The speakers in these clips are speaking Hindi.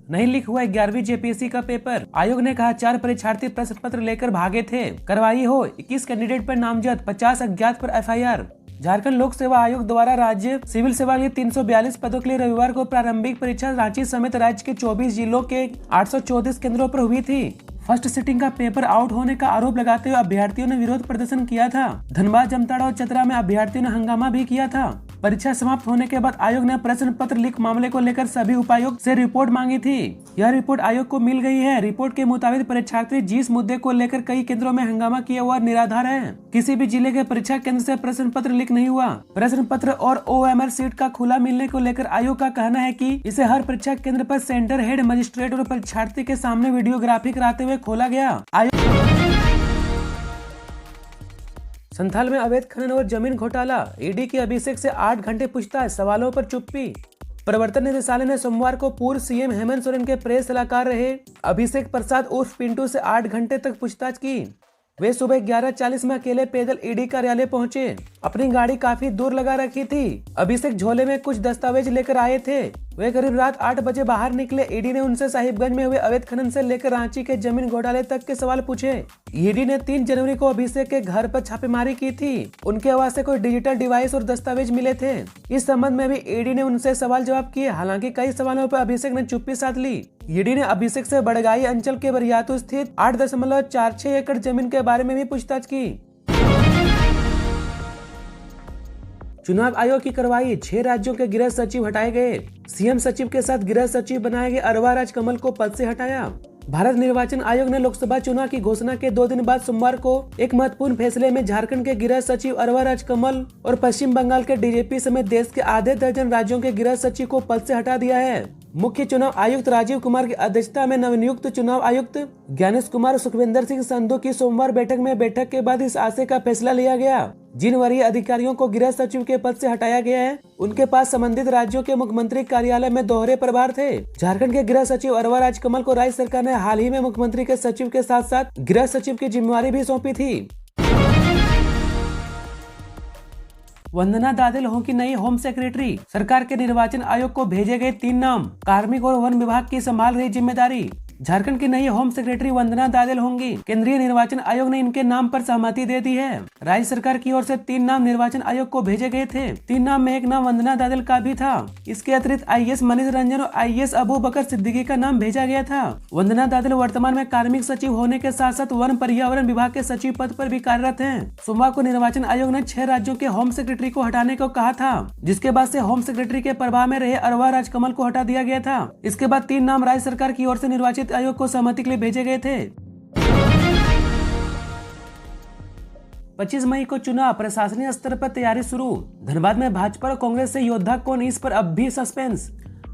नहीं लीक हुआ 11वीं जेपीएससी का पेपर। आयोग ने कहा 4 परीक्षार्थी प्रश्न पत्र लेकर भागे थे। कार्रवाई हो, 21 कैंडिडेट पर नामजद, 50 अज्ञात पर एफआईआर। झारखंड लोक सेवा आयोग द्वारा राज्य सिविल सेवा के 342 पदों के लिए रविवार को प्रारंभिक परीक्षा रांची समेत राज्य के 24 जिलों के 834 केंद्रों पर हुई थी। फर्स्ट सिटिंग का पेपर आउट होने का आरोप लगाते हुए अभ्यर्थियों ने विरोध प्रदर्शन किया था। धनबाद, जामताड़ा और चतरा में अभ्यर्थियों ने हंगामा भी किया था। परीक्षा समाप्त होने के बाद आयोग ने प्रश्न पत्र लीक मामले को लेकर सभी उपायुक्त से रिपोर्ट मांगी थी। यह रिपोर्ट आयोग को मिल गई है। रिपोर्ट के मुताबिक परीक्षार्थी जिस मुद्दे को लेकर कई केंद्रों में हंगामा किया हुआ निराधार है। किसी भी जिले के परीक्षा केंद्र से प्रश्न पत्र लीक नहीं हुआ। प्रश्न पत्र और ओएमआर सीट का खुला मिलने को लेकर आयोग का कहना है कि इसे हर परीक्षा केंद्र पर सेंटर हेड, मजिस्ट्रेट और परीक्षार्थी के सामने वीडियोग्राफी कराते हुए खोला गया। संथाल में अवैध खनन और जमीन घोटाला, ईडी की अभिषेक से 8 घंटे पूछताछ, सवालों पर चुप्पी। प्रवर्तन निदेशालय ने सोमवार को पूर्व सीएम हेमंत सोरेन के प्रेस सलाहकार रहे अभिषेक प्रसाद उर्फ पिंटू से 8 घंटे तक पूछताछ की। वे सुबह 11:40 में अकेले पैदल ईडी कार्यालय पहुंचे। अपनी गाड़ी काफी दूर लगा रखी थी। अभिषेक झोले में कुछ दस्तावेज लेकर आए थे। वे करीब रात 8 बजे बाहर निकले। ईडी ने उनसे साहिबगंज में हुए अवैध खनन से लेकर रांची के जमीन घोटाले तक के सवाल पूछे। ईडी ने 3 जनवरी को अभिषेक के घर पर छापेमारी की थी। उनके आवास से कोई डिजिटल डिवाइस और दस्तावेज मिले थे। इस संबंध में भी ईडी ने उनसे सवाल जवाब किए। हालांकि कई सवालों पर अभिषेक ने चुप्पी साध ली। ईडी ने अभिषेक से बड़गाई अंचल के बरियातू स्थित 8.46 एकड़ जमीन के बारे में भी पूछताछ की। चुनाव आयोग की कार्रवाई, 6 राज्यों के गृह सचिव हटाए गए। सीएम सचिव के साथ गृह सचिव बनाए गए अरवा राजकमल को पद से हटाया। भारत निर्वाचन आयोग ने लोकसभा चुनाव की घोषणा के 2 दिन बाद सोमवार को एक महत्वपूर्ण फैसले में झारखंड के गृह सचिव अरवा राजकमल और पश्चिम बंगाल के डीजीपी समेत देश के आधे दर्जन राज्यों के गृह सचिव को पद से हटा दिया है। मुख्य चुनाव आयुक्त राजीव कुमार की अध्यक्षता में नवनियुक्त चुनाव आयुक्त ज्ञानेश कुमार और सुखविंदर सिंह संधू की सोमवार बैठक के बाद इस आशय का फैसला लिया गया। जिन वरीय अधिकारियों को गृह सचिव के पद से हटाया गया है, उनके पास संबंधित राज्यों के मुख्यमंत्री कार्यालय में दोहरे प्रभार थे। झारखंड के गृह सचिव अरवा राजकमल को राज्य सरकार ने हाल ही में मुख्यमंत्री के सचिव के साथ साथ गृह सचिव की जिम्मेवारी भी सौंपी थी। वंदना दादेल होंगी नई होम सेक्रेटरी। सरकार के निर्वाचन आयोग को भेजे गए 3 नाम, कार्मिक और वन विभाग की संभाल रही जिम्मेदारी। झारखंड की नई होम सेक्रेटरी वंदना दादेल होंगी। केंद्रीय निर्वाचन आयोग ने इनके नाम पर सहमति दे दी है। राज्य सरकार की ओर से 3 नाम निर्वाचन आयोग को भेजे गए थे। 3 नाम में एक नाम वंदना दादेल का भी था। इसके अतिरिक्त आईएएस मनीष रंजन और आईएएस अबू बकर सिद्दीकी का नाम भेजा गया था। वंदना दादेल वर्तमान में कार्मिक सचिव होने के साथ साथ वन पर्यावरण विभाग के सचिव पद पर भी कार्यरत हैं। सोमवार को निर्वाचन आयोग ने 6 राज्यों के होम सेक्रेटरी को हटाने को कहा था, जिसके बाद से होम सेक्रेटरी के प्रभाव में रहे अरवा राजकमल को हटा दिया गया था। इसके बाद 3 नाम राज्य सरकार की ओर से निर्वाचित आयोग को सहमति के लिए भेजे गए थे। 25 मई को चुनाव, प्रशासनिक स्तर पर तैयारी शुरू। धनबाद में भाजपा और कांग्रेस से योद्धा कौन, इस पर अब भी सस्पेंस।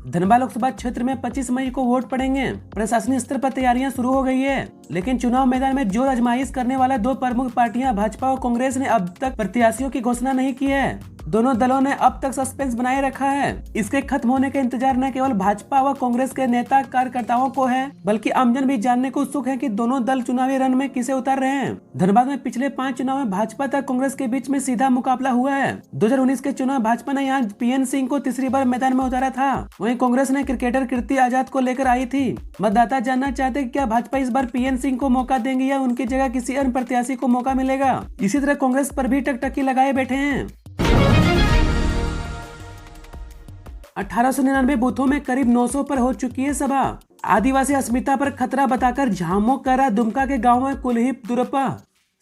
धनबाद लोकसभा क्षेत्र में 25 मई को वोट पड़ेंगे। प्रशासनिक स्तर पर तैयारियां शुरू हो गई है, लेकिन चुनाव मैदान में जोर आजमाइश करने वाला 2 प्रमुख पार्टियां भाजपा और कांग्रेस ने अब तक प्रत्याशियों की घोषणा नहीं की है। दोनों दलों ने अब तक सस्पेंस बनाए रखा है। इसके खत्म होने का इंतजार न केवल भाजपा व कांग्रेस के नेता कार्यकर्ताओं को है, बल्कि आमजन भी जानने को उत्सुक है कि दोनों दल चुनावी रण में किसे उतार रहे हैं। धनबाद में पिछले 5 चुनाव में भाजपा तथा कांग्रेस के बीच में सीधा मुकाबला हुआ है। 2019 के चुनाव भाजपा ने यहाँ पीएन सिंह को तीसरी बार मैदान में उतारा था। वहीं कांग्रेस ने क्रिकेटर कीर्ति आजाद को लेकर आई थी। मतदाता जानना चाहते क्या भाजपा इस बार पीएन सिंह को मौका देंगे या उनकी जगह किसी अन्य प्रत्याशी को मौका मिलेगा। इसी तरह कांग्रेस पर भी टकटकी लगाए बैठे हैं। 1899 बूथों में करीब 900 पर हो चुकी है सभा। आदिवासी अस्मिता पर खतरा बताकर झामो करा दुमका के गांव में कुल्ही दुरुपा।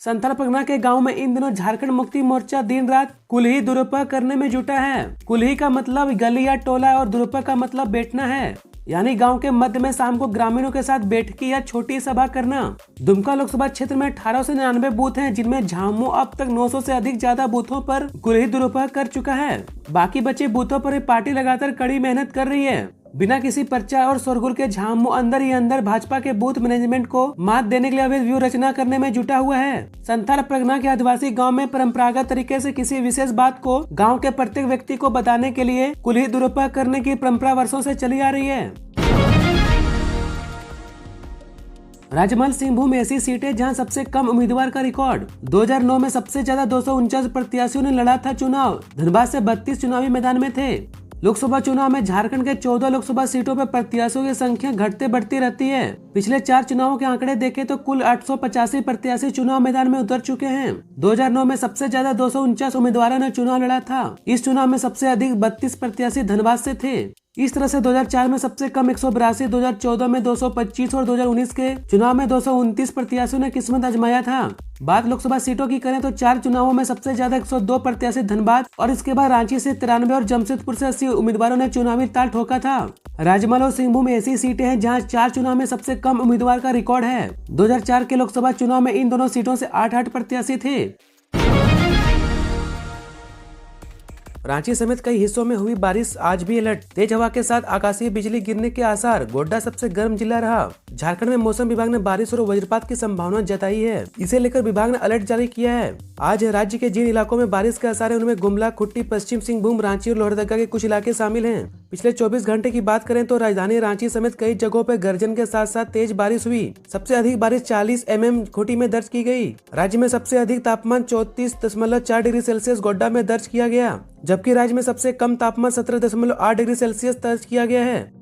संथाल परगना के गांव में इन दिनों झारखंड मुक्ति मोर्चा दिन रात कुल्ही दुरुपा करने में जुटा है। कुल्ही का मतलब गली या टोला और दुरुपा का मतलब बैठना है, यानी गांव के मध्य में शाम को ग्रामीणों के साथ बैठकी या छोटी सभा करना। दुमका लोकसभा क्षेत्र में 1899 बूथ हैं, जिनमें झामू अब तक 900 से अधिक ज्यादा बूथों पर कुल्ही दुरुपा कर चुका है। बाकी बचे बूथों पर पार्टी लगातार कड़ी मेहनत कर रही है। बिना किसी प्रचार और शोरगुल के झामू अंदर ही अंदर भाजपा के बूथ मैनेजमेंट को मात देने के लिए अवैध व्यू रचना करने में जुटा हुआ है। संथाल परगना के आदिवासी गांव में परंपरागत तरीके से किसी विशेष बात को गांव के प्रत्येक व्यक्ति को बताने के लिए कुल्ही दुरुपा करने की परंपरा वर्षों से चली आ रही है। राजमहल सिंहभूम ऐसी सीट है जहां सबसे कम उम्मीदवार का रिकॉर्ड। 2009 में सबसे ज्यादा 249 प्रत्याशियों ने लड़ा था चुनाव। धनबाद से 32 चुनावी मैदान में थे। लोकसभा चुनाव में झारखंड के 14 लोकसभा सीटों पर प्रत्याशियों की संख्या घटते बढ़ती रहती है। पिछले 4 चुनावों के आंकड़े देखें तो कुल 885 प्रत्याशी चुनाव मैदान में उतर चुके हैं। 2009 में सबसे ज्यादा 249 उम्मीदवारों ने चुनाव लड़ा था। इस चुनाव में सबसे अधिक 32 प्रत्याशी धनबाद से थे। इस तरह से 2004 में सबसे कम 182, 2014 में 225 और 2019 के चुनाव में 229 प्रत्याशियों ने किस्मत आजमाया था। बात लोकसभा सीटों की करें तो 4 चुनावों में सबसे ज्यादा 102 प्रत्याशी धनबाद और इसके बाद रांची से 93 और जमशेदपुर से 80 उम्मीदवारों ने चुनावी ताल ठोका था। राजमहल और सिंहभूम ऐसी सीटें हैं जहां 4 चुनाव में सबसे कम उम्मीदवार का रिकॉर्ड है। 2004 के लोकसभा चुनाव में इन दोनों सीटों से 8 प्रत्याशी थे। रांची समेत कई हिस्सों में हुई बारिश, आज भी अलर्ट। तेज हवा के साथ आकाशीय बिजली गिरने के आसार। गोड्डा सबसे गर्म जिला रहा। झारखंड में मौसम विभाग ने बारिश और वज्रपात की संभावना जताई है। इसे लेकर विभाग ने अलर्ट जारी किया है। आज राज्य के जिन इलाकों में बारिश के आसार है उनमें गुमला, खुट्टी, पश्चिम सिंहभूम, रांची और लोहरदगा के कुछ इलाके शामिल हैं। पिछले 24 घंटे की बात करें तो राजधानी रांची समेत कई जगहों पर गर्जन के साथ साथ तेज बारिश हुई। सबसे अधिक बारिश 40 mm खूंटी में दर्ज की गई। राज्य में सबसे अधिक तापमान 34.4 डिग्री सेल्सियस गोड्डा में दर्ज किया गया, जबकि राज्य में सबसे कम तापमान 17.8 डिग्री सेल्सियस दर्ज किया गया है।